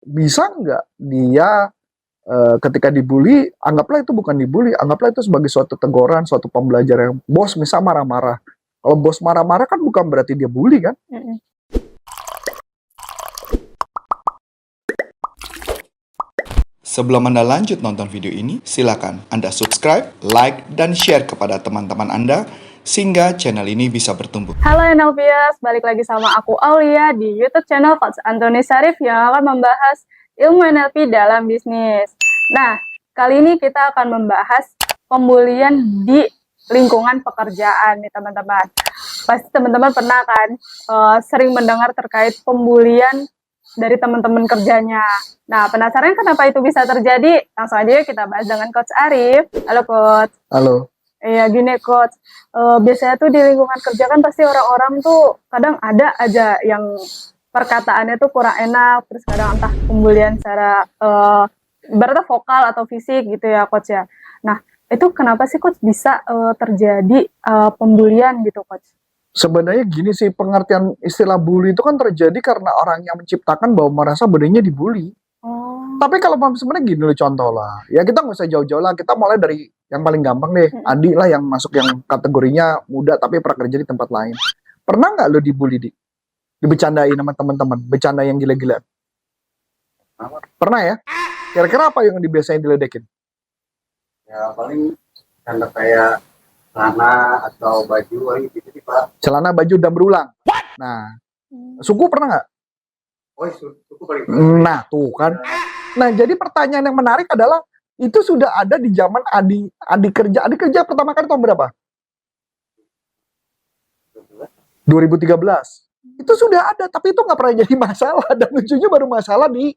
bisa nggak dia ketika dibully, anggaplah itu bukan dibully, anggaplah itu sebagai suatu teguran, suatu pembelajaran. Bos misal marah-marah. Kalau bos marah-marah kan bukan berarti dia bully kan? Sebelum Anda lanjut nonton video ini, silakan Anda subscribe, like, dan share kepada teman-teman Anda sehingga channel ini bisa bertumbuh. Halo NLPers, balik lagi sama aku Aulia di YouTube channel Coach Antoni Syarif yang akan membahas ilmu NLP dalam bisnis. Nah, kali ini kita akan membahas pembulian di lingkungan pekerjaan nih teman-teman. Pasti teman-teman pernah kan sering mendengar terkait pembulian dari teman-teman kerjanya. Nah, penasaran kenapa itu bisa terjadi? Langsung aja kita bahas dengan Coach Arif. Halo Coach. Halo. Iya gini Coach, biasanya tuh di lingkungan kerja kan pasti orang-orang tuh kadang ada aja yang perkataannya tuh kurang enak, terus kadang entah pembulian secara ibaratnya vokal atau fisik gitu ya Coach ya. Nah, itu kenapa sih Coach bisa terjadi pembulian gitu Coach? Sebenarnya gini sih, pengertian istilah bully itu kan terjadi karena orang yang menciptakan bahwa merasa badannya dibully. Tapi kalau sebenarnya gini loh contoh lah, ya kita nggak usah jauh-jauh lah, kita mulai dari yang paling gampang deh, Adi lah yang masuk yang kategorinya muda tapi pernah kerja di tempat lain. Pernah nggak lo dibully, Di? Dibecandain sama teman-teman, bercanda yang gila-gila? Pernah ya? Kira-kira apa yang dibiasain diledekin? Ya paling tanda kayak celana atau baju gitu sih Pak. Celana, baju, dan berulang. Nah, suku pernah nggak? Oh itu paling. Nah, tuh kan. Nah, jadi pertanyaan yang menarik adalah itu sudah ada di zaman Adi kerja. Adi kerja pertama kali tahun berapa? 2013. Itu sudah ada, tapi itu nggak pernah jadi masalah. Dan lucunya baru masalah di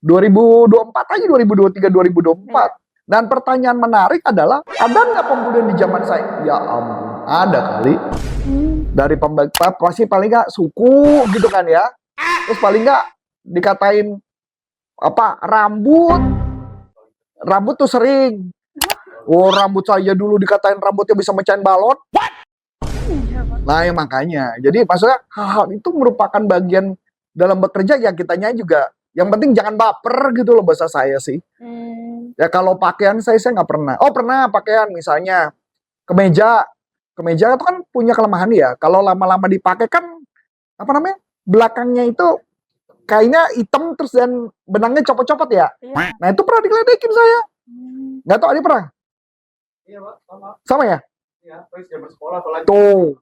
2024 aja, 2023, 2024. Dan pertanyaan menarik adalah, ada nggak pembulian di zaman saya? Ya ampun, ada kali. Dari pasti paling nggak suku gitu kan ya. Terus paling nggak dikatain apa, rambut tuh sering. Oh, rambut saya dulu dikatain rambutnya bisa mecahin balon. Nah ya makanya, jadi maksudnya hal-hal itu merupakan bagian dalam bekerja yang kitanya juga, yang penting jangan baper gitu loh bahasa saya sih. Ya kalau pakaian saya nggak pernah. Oh pernah pakaian misalnya kemeja itu kan punya kelemahan ya. Kalau lama-lama dipakai kan apa namanya, belakangnya itu kainnya hitam terus dan benangnya copot-copot ya. Nah itu pernah digeledekin saya. Nggak tahu, Adi pernah? Iya Pak, Sama ya? Iya, terus zaman sekolah apalagi. Tuh,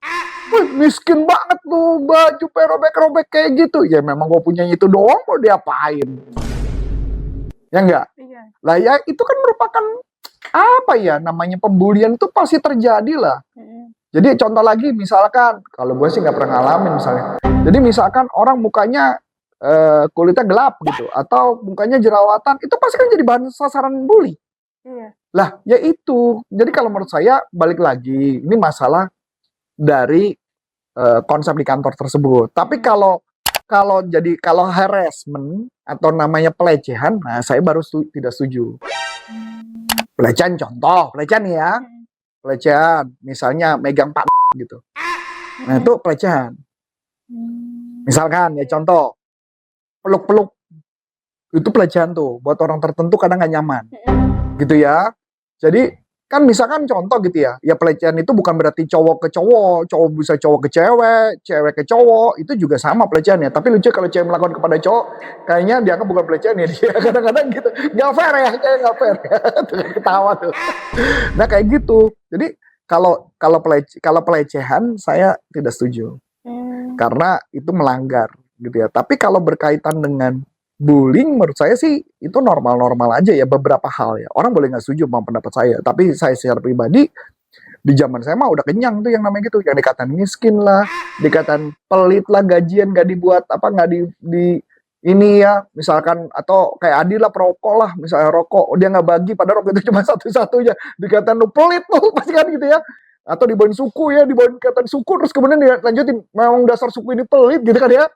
miskin banget tuh, baju robek-robek kayak gitu. Ya memang gue punya itu doang, mau diapain? Ya enggak? Iya. Lah ya itu kan merupakan apa ya namanya, pembulian itu pasti terjadi lah. Jadi contoh lagi misalkan, kalau gue sih nggak pernah ngalamin misalnya. Jadi misalkan orang mukanya kulitnya gelap gitu, atau mukanya jerawatan, itu pasti kan jadi bahan sasaran bully. Iya. Lah, ya itu. Jadi kalau menurut saya, balik lagi, ini masalah dari konsep di kantor tersebut. Tapi kalau harassment atau namanya pelecehan, nah saya baru tidak setuju. Pelecehan, contoh, pelecehan ya. Pelecehan, misalnya megang pak gitu. Nah, itu pelecehan. Misalkan ya contoh, peluk-peluk. Itu pelecehan tuh, buat orang tertentu kadang nggak nyaman. Gitu ya. Jadi kan misalkan contoh gitu ya, ya pelecehan itu bukan berarti cowok ke cowok, cowok bisa cowok ke cewek, cewek ke cowok, itu juga sama pelecehan ya. Tapi lucu kalau cewek melakukan kepada cowok, kayaknya dianggap bukan pelecehan ya dia. Kadang-kadang gitu, nggak fair ya, kayak nggak fair ya. Tuh, ketawa tuh. Nah kayak gitu. Jadi kalau pelecehan saya tidak setuju, karena itu melanggar gitu ya. Tapi kalau berkaitan dengan bullying, menurut saya sih itu normal-normal aja ya, beberapa hal ya. Orang boleh nggak setuju sama pendapat saya, tapi saya secara pribadi di zaman saya mah udah kenyang tuh yang namanya gitu, yang dikatain miskin lah, dikatain pelit lah, gajian nggak dibuat apa, nggak di ini ya, misalkan, atau kayak Adi lah perokok lah, misalnya rokok dia nggak bagi, padahal rokok itu cuma satu-satunya, dikatain lu pelit tuh pasti kan gitu ya. Atau dibawain suku ya, dibawain dikatain suku, terus kemudian dilanjutin memang dasar suku ini pelit gitu kan ya.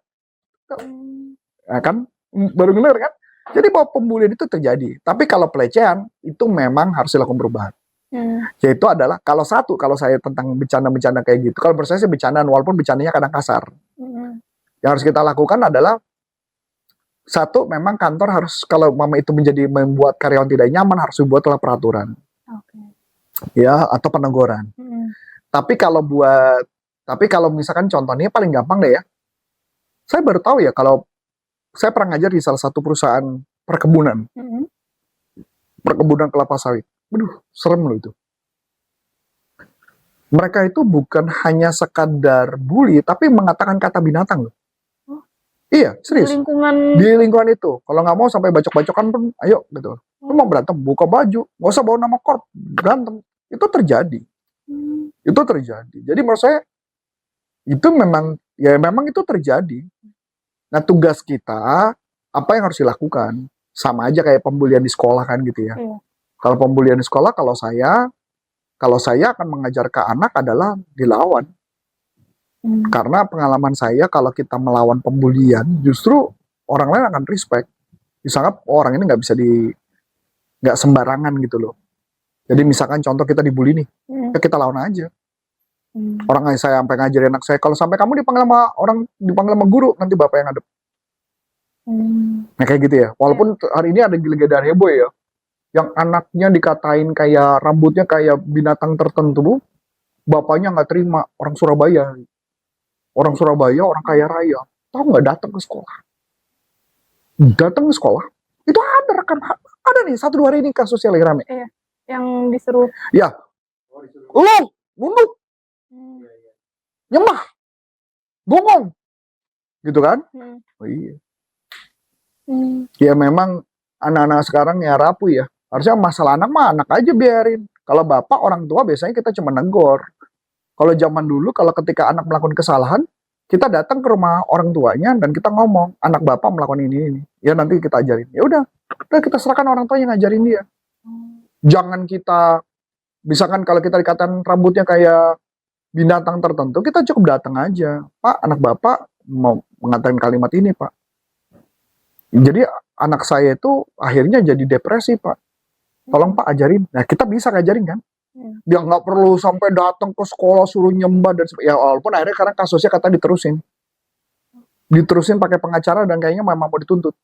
Nah, kan baru bener kan? Jadi bahwa pembulian itu terjadi. Tapi kalau pelecehan itu memang harus dilakukan perubahan. Yaitu adalah kalau saya tentang bencana-bencana kayak gitu. Kalau menurut saya sih bercandaan, walaupun bercandanya kadang kasar. Yang harus kita lakukan adalah Satu, memang kantor harus, kalau mama itu membuat karyawan tidak nyaman, harus dibuatlah peraturan. Oke. Ya, atau peneguran. Mm-mm. Tapi kalau misalkan contohnya paling gampang deh ya. Saya baru tahu ya, kalau saya pernah ngajar di salah satu perusahaan perkebunan Mm-mm. kelapa sawit. Aduh, serem loh itu. Mereka itu bukan hanya sekadar bully, tapi mengatakan kata binatang loh. Oh. Iya, Di serius. lingkungan. Di lingkungan itu. Kalau nggak mau sampai bacok-bacokan pun, ayo gitu. Lu mau berantem, buka baju. Nggak usah bawa nama korp, berantem. Itu terjadi. Hmm. Itu terjadi. Jadi menurut saya, itu memang itu terjadi. Nah, tugas kita, apa yang harus dilakukan? Sama aja kayak pembulian di sekolah kan gitu ya. Iya. Kalau pembulian di sekolah, kalau saya akan mengajar ke anak adalah dilawan. Hmm. Karena pengalaman saya, kalau kita melawan pembulian, justru orang lain akan respect. Misalnya orang ini nggak sembarangan gitu loh. Jadi misalkan contoh kita dibully nih, Hmm. ya kita lawan aja. Hmm. Orang saya sampai ngajarin anak saya, kalau sampai kamu dipanggil sama guru, nanti bapak yang ngadep. Hmm. Nah kayak gitu ya. Walaupun hari ini ada gila-gila heboh ya, yang anaknya dikatain kayak rambutnya kayak binatang tertentu, bapaknya nggak terima, orang Surabaya, orang kaya raya, tahu nggak, datang ke sekolah, itu ada nih 1-2 hari ini kasusnya lagi rame. Iya. Yang disuruh. Ya, lu nunduk, Hmm. nyemah, bongong, gitu kan? Hmm. Oh iya. Hmm. Ya memang anak-anak sekarang ya rapuh ya. Harusnya masalah anak mah anak aja biarin. Kalau bapak orang tua biasanya kita cuma negor. Kalau zaman dulu, kalau ketika anak melakukan kesalahan, kita datang ke rumah orang tuanya dan kita ngomong, anak bapak melakukan ini. Ya nanti kita ajarin. Ya udah kita serahkan orang tua yang ngajarin dia. Jangan kita, misalkan kalau kita dikatakan rambutnya kayak binatang tertentu, kita cukup datang aja. Pak, anak bapak mau mengatakan kalimat ini, Pak. Jadi anak saya itu akhirnya jadi depresi, Pak. Tolong Pak ajarin. Nah kita bisa ngajarin kan? Dia nggak perlu sampai datang ke sekolah suruh nyembah dan ya walaupun akhirnya karena kasusnya kata diterusin pakai pengacara dan kayaknya memang mau dituntut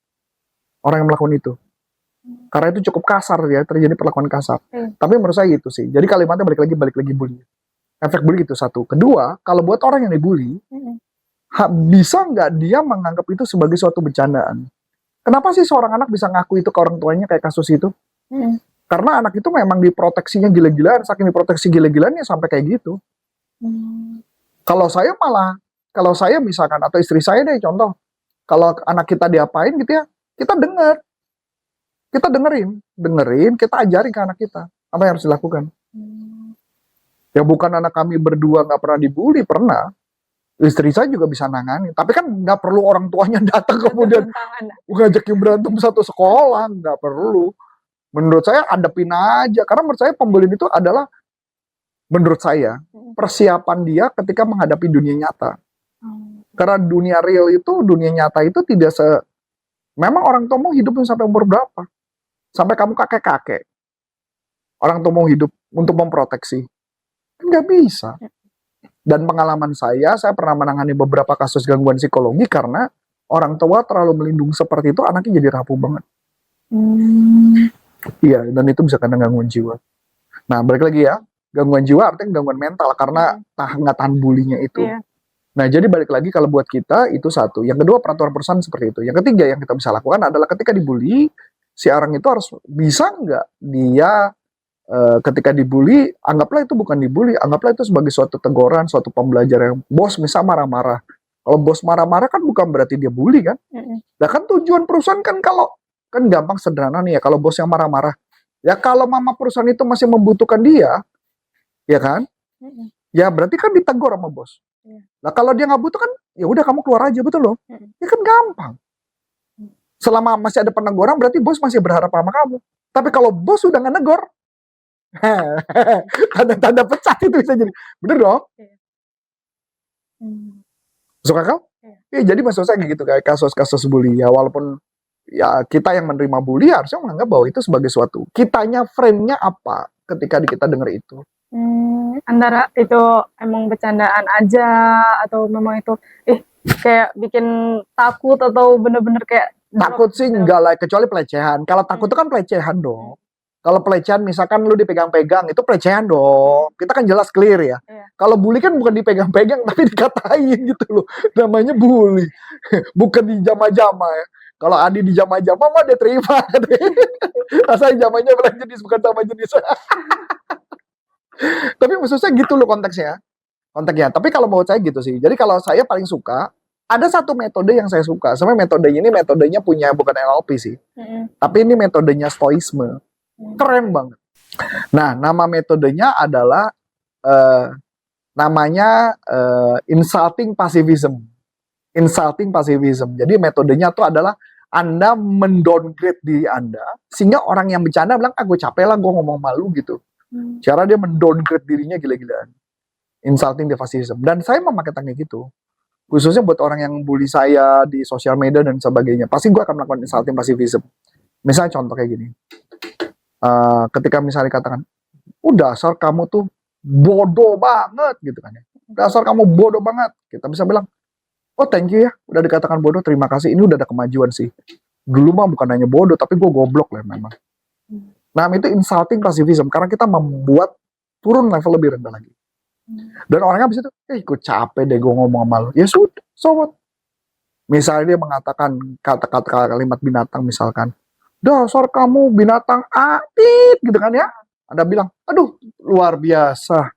orang yang melakukan itu. Karena itu cukup kasar ya, terjadi perlakuan kasar. Tapi menurut saya gitu sih. Jadi kalimatnya balik lagi bully. Efek bully itu satu. Kedua, kalau buat orang yang dibully, bisa nggak dia menganggap itu sebagai suatu bercandaan? Kenapa sih seorang anak bisa ngaku itu ke orang tuanya kayak kasus itu? Karena anak itu memang diproteksinya gila-gilaan, saking diproteksi gila-gilaan ya sampai kayak gitu. Kalau saya misalkan, atau istri saya deh contoh, kalau anak kita diapain gitu ya, kita dengerin, kita ajarin ke anak kita apa yang harus dilakukan. Ya bukan anak kami berdua nggak pernah dibully, pernah. Istri saya juga bisa nangani, tapi kan nggak perlu orang tuanya datang kemudian ngajakin berantem satu sekolah, nggak perlu. Menurut saya hadapin aja, karena menurut saya pembulian itu adalah, menurut saya, persiapan dia ketika menghadapi dunia nyata. Karena dunia real itu, dunia nyata itu tidak memang orang tua mau hidup sampai umur berapa? Sampai kamu kakek-kakek. Orang tua mau hidup untuk memproteksi. Nggak bisa. Dan pengalaman saya pernah menangani beberapa kasus gangguan psikologi karena orang tua terlalu melindungi seperti itu, anaknya jadi rapuh banget. Iya, dan itu bisa kena gangguan jiwa. Nah, balik lagi ya, gangguan jiwa artinya gangguan mental karena nggak tahan bulinya itu. Nah, jadi balik lagi kalau buat kita itu satu. Yang kedua, peraturan perusahaan seperti itu. Yang ketiga yang kita bisa lakukan adalah ketika dibully, si orang itu harus bisa nggak dia ketika dibully, anggaplah itu bukan dibully, anggaplah itu sebagai suatu teguran, suatu pembelajaran. Bos misal marah-marah. Kalau bos marah-marah kan bukan berarti dia bully kan? Nah kan tujuan perusahaan kan kan gampang sederhana nih ya, kalau bos yang marah-marah. Ya kalau mama perusahaan itu masih membutuhkan dia, ya kan? Ya berarti kan ditegur sama bos. Nah kalau dia nggak butuh kan, ya udah kamu keluar aja, betul loh. Ya kan gampang. Selama masih ada peneguran berarti bos masih berharap sama kamu. Tapi kalau bos sudah nggak negor, tanda-tanda pecat itu bisa jadi. Bener dong? Masuk akal? Ya, jadi maksud saya gitu, kayak kasus-kasus bully ya, walaupun ya kita yang menerima bully harusnya menganggap bahwa itu sebagai suatu, kitanya frame-nya apa ketika kita dengar itu. Antara itu emang bercandaan aja atau memang itu kayak bikin takut atau bener-bener kayak Takut sih enggak lah, kecuali pelecehan. Kalau takut itu kan pelecehan dong. Kalau pelecehan misalkan lu dipegang-pegang, itu pelecehan dong. Kita kan jelas clear ya. Iya. Kalau bully kan bukan dipegang-pegang, tapi dikatain gitu loh. Namanya bully. Bukan dijama-jama ya. Kalau Adi dijama-jama mah dia terima. Rasanya jamanya belah jenis, bukan sama jenis. Tapi khususnya gitu loh konteksnya. Konteksnya. Tapi kalau menurut saya gitu sih. Jadi kalau saya paling suka, ada satu metode yang saya suka. Sebenarnya metodenya ini metodenya punya bukan NLP sih. Tapi ini metodenya stoisme. Keren banget. Nah, nama metodenya adalah namanya insulting pacifism. Insulting pacifism. Jadi metodenya itu adalah Anda mendowngrade diri Anda, sehingga orang yang bercanda bilang, gue capek lah, gue ngomong malu gitu. Cara dia mendowngrade dirinya gila-gilaan. Insulting pacifism. Dan saya memakai teknik gitu. Khususnya buat orang yang bully saya di sosial media dan sebagainya. Pasti gue akan melakukan insulting pacifism. Misalnya contoh kayak gini. Ketika misalnya dikatakan, dasar kamu tuh bodoh banget gitu kan ya. Dasar kamu bodoh banget. Kita bisa bilang, oh thank you ya, udah dikatakan bodoh, terima kasih. Ini udah ada kemajuan sih. Dulu mah bukan hanya bodoh, tapi gue goblok lah memang. Nah itu insulting pacifism, karena kita membuat turun level lebih rendah lagi. Dan orangnya abis itu, gue capek deh gue ngomong sama lo. Ya sudah, so what? Misalnya dia mengatakan kata-kata kalimat binatang misalkan, dasar kamu binatang atit gitu kan ya. Anda bilang, aduh luar biasa.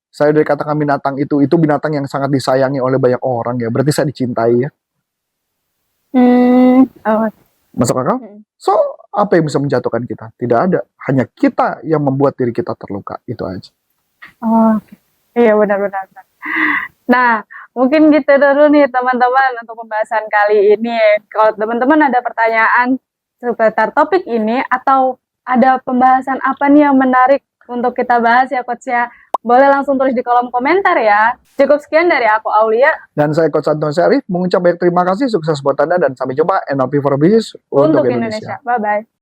Saya udah dikatakan binatang itu binatang yang sangat disayangi oleh banyak orang ya. Berarti saya dicintai ya. Masuk akal? So, apa yang bisa menjatuhkan kita? Tidak ada. Hanya kita yang membuat diri kita terluka. Itu aja. Oh, iya benar-benar. Nah, mungkin gitu dulu nih teman-teman untuk pembahasan kali ini. Kalau teman-teman ada pertanyaan seputar topik ini atau ada pembahasan apa nih yang menarik untuk kita bahas ya Coach ya, boleh langsung tulis di kolom komentar ya. Cukup sekian dari aku Aulia. Dan saya Coach Antoni Syarif mengucap banyak terima kasih, sukses buat Anda dan sampai jumpa NLP for Business untuk Indonesia. Bye-bye.